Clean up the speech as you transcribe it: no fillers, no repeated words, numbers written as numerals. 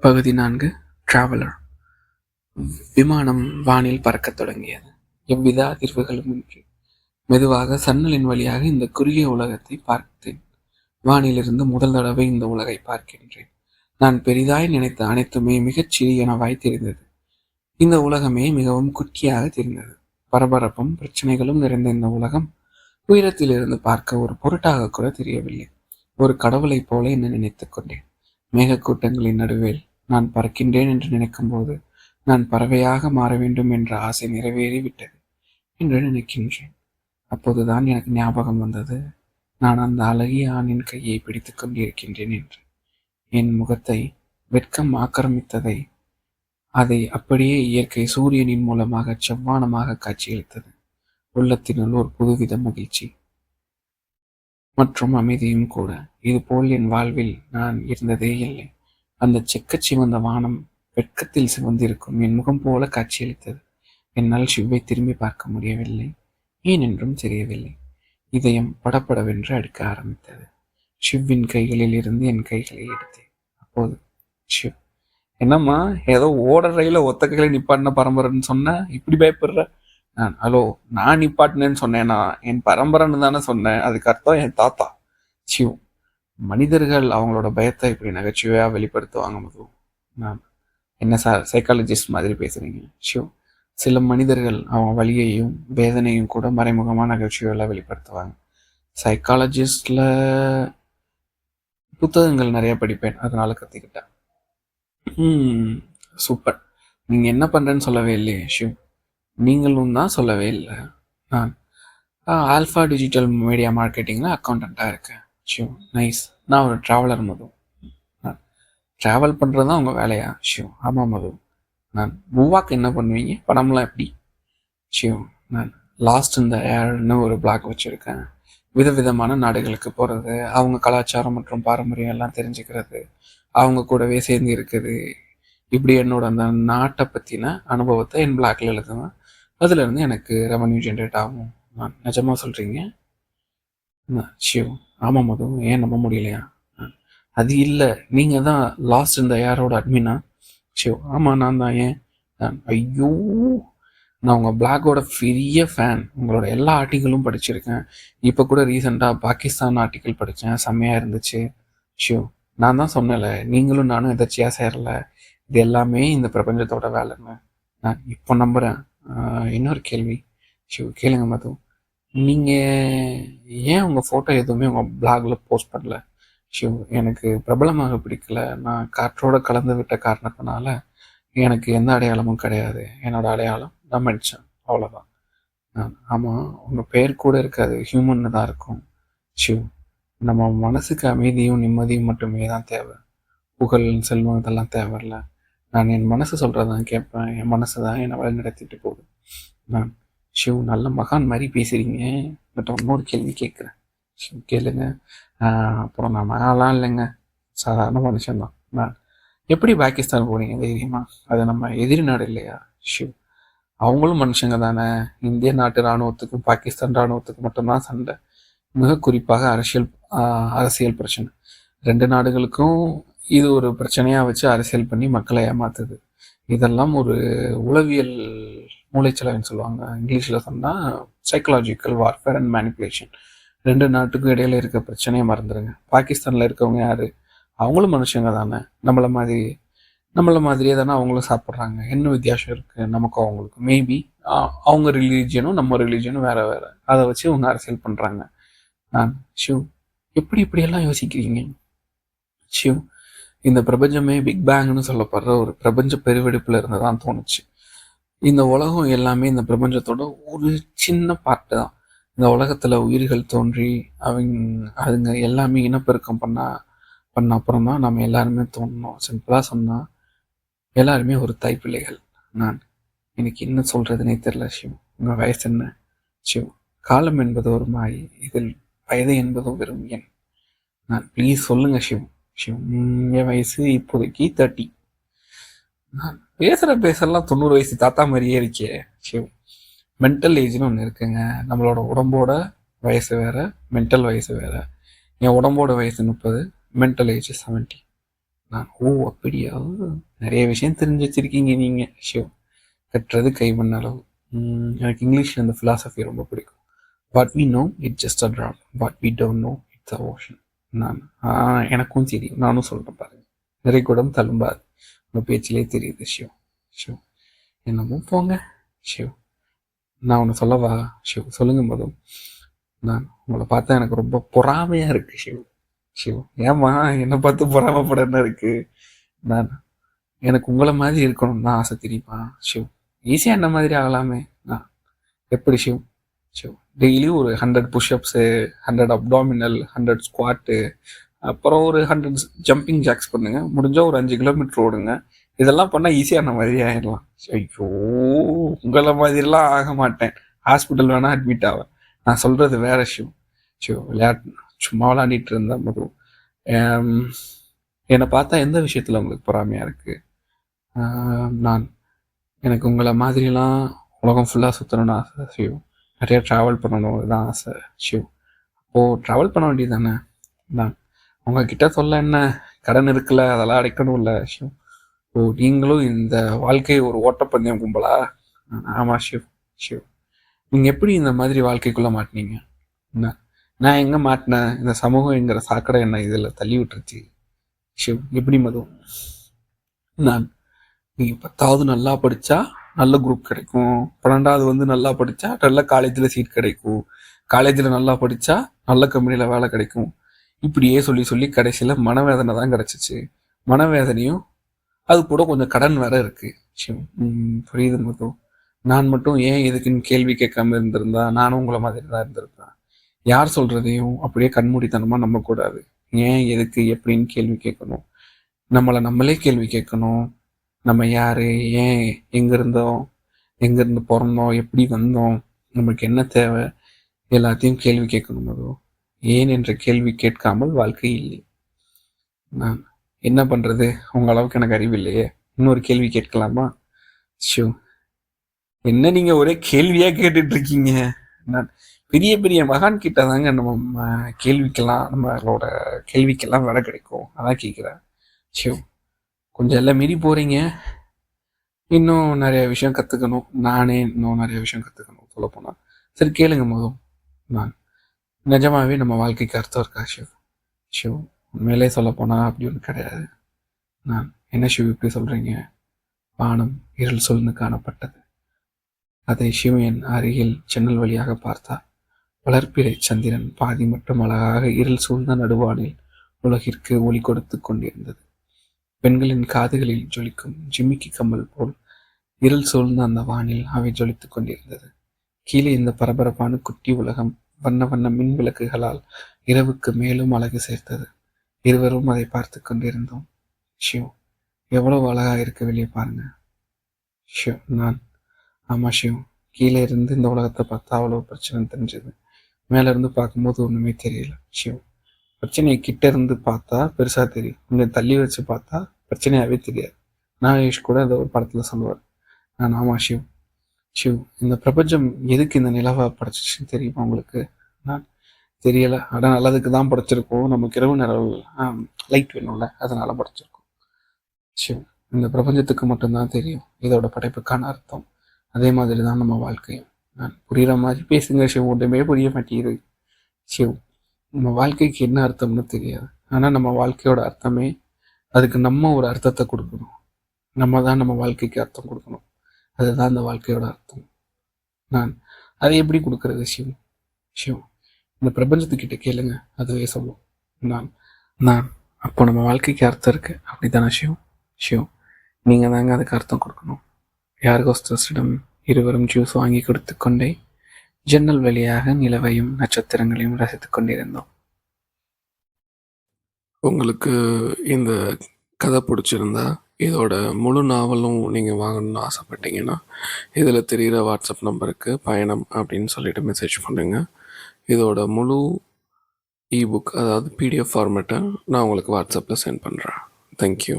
பகுதி 4. டிராவலர். விமானம் வானில் பறக்கத் தொடங்கியது. எவ்வித அதிர்வுகளுமின்றி மெதுவாக சன்னலின் வழியாக இந்த குறுகிய உலகத்தை பார்த்தேன். வானிலிருந்து முதல் தடவை இந்த உலகை பார்க்கின்றேன். நான் பெரிதாய் நினைத்த அனைத்துமே மிகச் சிறியனவாய் தெரிந்தது. இந்த உலகமே மிகவும் குட்டியாக தெரிந்தது. பரபரப்பும் பிரச்சனைகளும் நிறைந்த இந்த உலகம் உயரத்திலிருந்து பார்க்க ஒரு பொருட்டாக கூட தெரியவில்லை. ஒரு கடவுளைப் போல என்ன நினைத்துக் கொண்டேன். மேகக்கூட்டங்களின் நடுவில் நான் பறக்கின்றேன் என்று நினைக்கும்போது நான் பறவையாக மாற வேண்டும் என்ற ஆசை நிறைவேறிவிட்டது என்று நினைக்கின்றேன். அப்போதுதான் எனக்கு ஞாபகம் வந்தது, நான் அந்த அழகிய ஆணின் கையை பிடித்துக் கொண்டிருக்கின்றேன் என்று. என் முகத்தை வெட்கம் ஆக்கிரமித்ததை அதை அப்படியே இயற்கை சூரியனின் மூலமாக செவ்வானமாக காட்சியளித்தது. உள்ளத்தினுள் ஒரு புதுவித மகிழ்ச்சி மற்றும் அமைதியும் கூட. இதுபோல் என் வாழ்வில் நான் இருந்ததே இல்லை. அந்த செக்கச் சிவந்த வானம் வெட்கத்தில் சிவந்திருக்கும் என் முகம் போல காட்சியளித்தது. என்னால் ஷிவ்வை திரும்பி பார்க்க முடியவில்லை. ஏனென்றும் தெரியவில்லை. இதயம் படப்படவென்று அடிக்க ஆரம்பித்தது. ஷிவ்வின் கைகளில் இருந்து என் கைகளை எடுத்தேன். அப்போது ஷிவ், என்னம்மா ஏதோ ஓட ரயில ஒத்த கையில நிப்பாட்டின பரம்பரைன்னு சொன்ன, இப்படி பயப்படுற? ஹலோ, நான் நிப்பாட்டினேன்னு சொன்னேன்னா என் பரம்பரைன்னு தானே சொன்னேன். அதுக்கு அர்த்தம் என் தாத்தா. சிவ், மனிதர்கள் அவங்களோட பயத்தை இப்படி நகைச்சுவையாக வெளிப்படுத்துவாங்க மது. நான் என்ன சார் சைக்காலஜிஸ்ட் மாதிரி பேசுகிறீங்க? ஷிவ், சில மனிதர்கள் அவங்க வலியையும் வேதனையும் கூட மறைமுகமாக நகைச்சுவையாக வெளிப்படுத்துவாங்க. சைக்காலஜிஸ்டில் புத்தகங்கள் நிறைய படிப்பேன், அதனால கற்றுக்கிட்டேன். சூப்பர். நீங்கள் என்ன பண்ணுறேன்னு சொல்லவே இல்லையே ஷிவ். நீங்களும் தான் சொல்லவே இல்லை. நான் ஆல்ஃபா டிஜிட்டல் மீடியா மார்க்கெட்டிங்கில் அக்கௌண்டண்ட்டாக இருக்கேன். ஷிவ், நைஸ். நான் ஒரு ட்ராவலர் மது. நான் ட்ராவல் பண்ணுறது தான் உங்கள் வேலையா? ஷிவ், ஆமாம் மது. நான் மூவாக்கு என்ன பண்ணுவீங்க? படம்லாம் எப்படி? ஷிவ், நான் லாஸ்ட் இந்த ஏர்னு ஒரு பிளாக் வச்சுருக்கேன். விதவிதமான நாடுகளுக்கு போகிறது, அவங்க கலாச்சாரம் மற்றும் பாரம்பரியம் எல்லாம் தெரிஞ்சுக்கிறது, அவங்க கூடவே சேர்ந்து இருக்குது. இப்படி என்னோட அந்த நாட்டை பற்றின அனுபவத்தை என் பிளாக்ல எழுதுவேன். அதுலேருந்து எனக்கு ரெவன்யூ ஜென்ரேட் ஆகும். நான் நிஜமாக சொல்கிறீங்க? ஷிவ், ஆமாம் மது. ஏன் நம்ப முடியலையா? அது இல்லை, நீங்கள் தான் லாஸ்ட் இந்த யாரோட அட்மினா? ஷிவ், ஆமாம் நான் தான். ஏன்? ஐயோ, நான் உங்கள் பிளாகோட பெரிய ஃபேன். உங்களோட எல்லா ஆர்டிக்கிளும் படிச்சிருக்கேன். இப்போ கூட ரீசெண்டாக பாகிஸ்தான் ஆர்டிக்கிள் படித்தேன், செம்மையாக இருந்துச்சு. ஷிவ், நான் தான் சொன்னேன்ல, நீங்களும் நானும் எதாச்சியாக சேரல. இது எல்லாமே இந்த பிரபஞ்சத்தோட வேலைன்னு நான் இப்போ நம்புகிறேன். இன்னொரு கேள்வி ஷிவ், கேளுங்க மது. நீங்கள் ஏன் உங்கள் ஃபோட்டோ எதுவுமே உங்கள் பிளாகில் போஸ்ட் பண்ணல? ஷிவ், எனக்கு பிரபலமாக பிடிக்கல. நான் காற்றோடு கலந்து விட்ட காரணத்தினால எனக்கு எந்த அடையாளமும் கிடையாது. என்னோட அடையாளம் நான் மென்ஷன், அவ்வளோதான். ஆமாம், உங்கள் பேர் கூட இருக்காது, ஹியூமன்னு தான் இருக்கும். ஷிவ், நம்ம மனசுக்கு அமைதியும் நிம்மதியும் மட்டுமே தான் தேவை. புகழ், செல்வம் இதெல்லாம் தேவையில்ல. நான் என் மனசு சொல்கிறதான் கேட்பேன். என் மனசு தான் என்னை வழி நடத்திட்டு போகுது. நான் ஷிவ், நல்ல மகான் மாதிரி பேசுகிறீங்க. பட் இன்னொரு கேள்வி கேட்குறேன். ஷிவ், கேளுங்க. அப்புறம் நான் மகாலாம் இல்லைங்க, சாதாரண மனுஷன்தான். நான் எப்படி பாகிஸ்தான் போனீங்க தைரியமா? அது நம்ம எதிரி நாடு இல்லையா? ஷிவ், அவங்களும் மனுஷங்க தானே. இந்திய நாட்டு இராணுவத்துக்கும் பாகிஸ்தான் இராணுவத்துக்கும் மட்டும்தான் சண்டை. மிக குறிப்பாக அரசியல் பிரச்சனை. ரெண்டு நாடுகளுக்கும் இது ஒரு பிரச்சனையாக வச்சு அரசியல் பண்ணி மக்களை ஏமாத்துது. இதெல்லாம் ஒரு உளவியல் மூளைச்சலவைன்னு சொல்லுவாங்க. இங்கிலீஷில் சொன்னால் சைக்கலாஜிக்கல் வார்ஃபேர் அண்ட் மேனிப்புலேஷன். ரெண்டு நாட்டுக்கும் இடையில இருக்க பிரச்சனையை மறந்துடுங்க. பாகிஸ்தானில் இருக்கவங்க யார்? அவங்களும் மனுஷங்க தானே, நம்மளை மாதிரியே தானே அவங்களும் சாப்பிட்றாங்க. என்ன வித்தியாசம் இருக்குது நமக்கும் அவங்களுக்கும்? மேபி அவங்க ரிலீஜியனும் நம்ம ரிலீஜியனும் வேறு வேறு, அதை வச்சு அவங்க அரசியல் பண்ணுறாங்க. ஷிவ், எப்படி இப்படியெல்லாம் யோசிக்கிறீங்க? ஷிவ், இந்த பிரபஞ்சமே பிக் பேங்னு சொல்லப்படுற ஒரு பிரபஞ்ச பெருவெடுப்பில் இருந்து தான் தோணுச்சு. இந்த உலகம் எல்லாமே இந்த பிரபஞ்சத்தோட ஒரு சின்ன பார்ட்டு தான். இந்த உலகத்தில் உயிர்கள் தோன்றி அதுங்க எல்லாமே இனப்பெருக்கம் பண்ண அப்புறம் தான் நம்ம எல்லாருமே தோணணும். சிம்பிளாக சொன்னால் எல்லாருமே ஒரு தைப்பிள்ளைகள். நான் எனக்கு என்ன சொல்கிறதுனே தெரில. ஷிவ், உங்கள் வயசு என்ன? ஷிவ், காலம் என்பது ஒரு மாய், இதில் வயது என்பதும் வெறும் எண். நான் ப்ளீஸ் சொல்லுங்க ஷிவ். ஷிவ், என் வயசு இப்போதைக்கு 30. நான் பேசலாம் 90 வயசு தாத்தா மாதிரியே இருக்கே. ஷிவ், மென்டல் ஏஜ்னு ஒன்று இருக்குங்க. நம்மளோட உடம்போட வயசு வேறு, மென்டல் வயசு வேறு. என் உடம்போட வயசு 30, மென்டல் ஏஜ் 70. நான் ஓ அப்படியா, நிறைய விஷயம் தெரிஞ்சு வச்சிருக்கீங்க நீங்கள். ஷோ, கட்டுறது கை பண்ண அளவு. எனக்கு இங்கிலீஷில் இந்த ஃபிலாசபி ரொம்ப பிடிக்கும். What we know it just a drop, what we don't know it's a ocean. நான் எனக்கும் தெரியும், நானும் சொல்கிறேன் பாருங்க. நிறைய கூடம் தழும்பாது, உங்கள் பேச்சிலே தெரியுது. ஷிவ் ஷிவ் என்னமோ போங்க. ஷிவ், நான் ஒன்று சொல்லவா? ஷிவ் சொல்லுங்க மது. நான் உங்களை பார்த்தா எனக்கு ரொம்ப பொறாமையாக இருக்குது. ஷிவ் ஷிவ் ஏம்மா என்னை பார்த்து பொறாமப்படன்னு இருக்குது? நான் எனக்கு உங்களை மாதிரி இருக்கணும்னு தான் ஆசை, தெரியுமா ஷிவ்? ஈஸியாக என்ன மாதிரி ஆகலாமே. நான் எப்படி ஷிவ்? ஷிவ் டெய்லி ஒரு 100 புஷ்அப்ஸு, 100 அப்டாமினல், 100 ஸ்குவாட்டு, அப்புறம் ஒரு 100 ஜம்பிங் ஜாக்ஸ் பண்ணுங்க. முடிஞ்சால் ஒரு 5 கிலோமீட்டர் ஓடுங்க. இதெல்லாம் பண்ணால் ஈஸியான மாதிரி ஆகிடலாம். ஐயோ, உங்களை மாதிரிலாம் ஆக மாட்டேன். ஹாஸ்பிட்டல் வேணால் அட்மிட் ஆவேன். நான் சொல்கிறது வேற ஷிவ். ஷிவ் விளையாட்டு சும்மா விளையாடிட்டு இருந்தேன் மது. என்னை பார்த்தா எந்த விஷயத்தில் உங்களுக்கு பொறாமையாக இருக்குது? நான் எனக்கு உங்களை மாதிரிலாம் உலகம் ஃபுல்லாக சுற்றணும்னு ஆசை ஷிவ். நிறையா ட்ராவல் பண்ணணும், இதுதான் ஆசை ஷிவ். அப்போது ட்ராவல் பண்ண வேண்டியது தானே. நான் உங்ககிட்ட சொல்ல என்ன, கடன் இருக்குல்ல, அதெல்லாம் அடைக்கணும் இல்லை ஷிவ். ஓ, நீங்களும் இந்த வாழ்க்கை ஒரு ஓட்டப்பந்தயம் கும்பலா? ஆமாம் ஷிவ். ஷிவ், நீங்கள் எப்படி இந்த மாதிரி வாழ்க்கைக்குள்ளே மாட்டினீங்க? என்ன, நான் எங்கே மாட்டினேன்? இந்த சமூகங்கிற சாக்கடை என்ன இதில் தள்ளி விட்டுருச்சு. ஷிவ் எப்படி மது? நான் நீங்கள் 10வது நல்லா படித்தா நல்ல குரூப் கிடைக்கும், 12வது வந்து நல்லா படித்தா நல்ல காலேஜில் சீட் கிடைக்கும், காலேஜில் நல்லா படித்தா நல்ல கம்பெனியில் வேலை கிடைக்கும். இப்படியே சொல்லி சொல்லி கடைசியில் மனவேதனை தான் கிடச்சிச்சு. மனவேதனையும் அது கூட கொஞ்சம் கடன் வேற இருக்கு. புரியுது மது. நான் மட்டும் ஏன் எதுக்குன்னு கேள்வி கேட்காம இருந்திருந்தா நானும் உங்களை மாதிரி தான் இருந்திருப்பேன். யார் சொல்றதையும் அப்படியே கண்மூடித்தனமா நம்பக்கூடாது. ஏன் எதுக்கு எப்படின்னு கேள்வி கேட்கணும். நம்மளை நம்மளே கேள்வி கேட்கணும். நம்ம யாரு, ஏன், எங்க இருந்தோம், எங்க இருந்து பிறந்தோம், எப்படி வந்தோம், நமக்கு என்ன தேவை, எல்லாத்தையும் கேள்வி கேட்கணும் மது. ஏன் என்ற கேள்வி கேட்காமல் வாழ்க்கை இல்லை. நான் என்ன பண்றது, உங்க அளவுக்கு எனக்கு அறிவு இல்லையே. இன்னொரு கேள்வி கேட்கலாமா? ஷோ, என்ன நீங்க ஒரே கேள்வியா கேட்டுட்டு இருக்கீங்க? நான் பெரிய பெரிய மகான் கிட்ட தாங்க நம்ம கேள்விக்கெல்லாம், நம்மளோட கேள்விக்கெல்லாம் விலை கிடைக்கும். அதான் கேட்குறேன். ஷோ, கொஞ்சம் எல்லாம் மீறி போறீங்க. இன்னும் நிறைய விஷயம் கற்றுக்கணும். நானே இன்னும் நிறைய விஷயம் கற்றுக்கணும் சொல்லப்போனால். சரி கேளுங்க மோதும். நான் நிஜமாவே நம்ம வாழ்க்கைக்கு அர்த்தம் இருக்கா ஷிவ்? ஷிவ், உண்மையிலே சொல்லப்போனால் அப்படி ஒன்று கிடையாது. நான் என்ன ஷிவ் இப்படி சொல்கிறீங்க? வானம் இருள் சூழ்ந்து காணப்பட்டது. அதை ஷிவ் என் அருகில் ஜன்னல் வழியாக பார்த்தார். வளர்ப்பிறை சந்திரன் பாதி மட்டும் அழகாக இருள் சூழ்ந்த நடுவானில் உலகிற்கு ஒளி கொடுத்து கொண்டிருந்தது. பெண்களின் காதுகளில் ஜொலிக்கும் ஜிமிக்கி கம்மல் போல் இருள் சூழ்ந்த அந்த வானில் அவை ஜொலித்துக் கொண்டிருந்தது. கீழே இந்த பரபரப்பான குட்டி உலகம் வண்ண வண்ண மின் விளக்குகளால் இரவுக்கு மேலும் அழகு சேர்த்தது. இருவரும் அதை பார்த்து கொண்டிருந்தோம். ஷிவ், எவ்வளவு அழகாக இருக்க வெளியே பாருங்க. ஷிவ், நான் ஆமா ஷிவ், கீழே இருந்து இந்த உலகத்தை பார்த்தா அவ்வளோ பிரச்சனை தெரிஞ்சது. மேலே இருந்து பார்க்கும்போது ஒன்றுமே தெரியல. ஷிவ், பிரச்சனையை கிட்ட இருந்து பார்த்தா பெருசாக தெரியும், கொஞ்சம் தள்ளி வச்சு பார்த்தா பிரச்சனையாகவே தெரியாது. நாகேஷ் கூட அதை ஒரு படத்தில் சொல்லுவார். நான் ஆமா ஷிவ். ஷிவ், இந்த பிரபஞ்சம் எதுக்கு இந்த நிலவை படைச்சிச்சுன்னு தெரியுமா உங்களுக்கு? நான் தெரியலை, ஆனால் நல்லதுக்கு தான் படைச்சிருக்கோம். நமக்கு இரவு நிலவு லைட் வேணும்ல, அதனால படைச்சிருக்கோம். ஷிவ், இந்த பிரபஞ்சத்துக்கு மட்டும்தான் தெரியும் இதோட படைப்புக்கான அர்த்தம். அதே மாதிரி தான் நம்ம வாழ்க்கையும். நான் புரிகிற மாதிரி பேசுங்க ஷிவ், ஒன்றுமே புரிய மாட்டேங்குது. ஷிவ், நம்ம வாழ்க்கைக்கு என்ன அர்த்தம்னு தெரியாது, ஆனால் நம்ம வாழ்க்கையோட அர்த்தமே, அதுக்கு நம்ம ஒரு அர்த்தத்தை கொடுக்கணும். நம்ம தான் நம்ம வாழ்க்கைக்கு அர்த்தம் கொடுக்கணும். அதுதான் அந்த வாழ்க்கையோட அர்த்தம். நான் அதை எப்படி கொடுக்கறது ஷிவ்? ஷிவ், இந்த பிரபஞ்சத்துக்கிட்ட கேளுங்க, அதுவே சொல்லும். நான் நான் அப்போ நம்ம வாழ்க்கைக்கு அர்த்தம் இருக்கு, அப்படி தானே ஷிவ்? ஷிவ், நீங்கள் தாங்க அதுக்கு அர்த்தம் கொடுக்கணும். யார்கோஸ்டர்ஸிடம் இருவரும் ஜூஸ் வாங்கி கொடுத்து கொண்டே ஜன்னல் வழியாக நிலவையும் நட்சத்திரங்களையும் ரசித்துக் கொண்டிருந்தோம். உங்களுக்கு இந்த கதை பிடிச்சிருந்தா இதோட முழு நாவலும் நீங்கள் வாங்கணும்னு ஆசைப்பட்டீங்கன்னா இதில் தெரிகிற வாட்ஸ்அப் நம்பருக்கு பயணம் அப்படின்னு சொல்லிட்டு மெசேஜ் பண்ணுங்கள். இதோட முழு இபுக், அதாவது பிடிஎஃப் ஃபார்மேட்டை நான் உங்களுக்கு வாட்ஸ்அப்பில் சென்ட் பண்ணுறேன். தேங்க்யூ.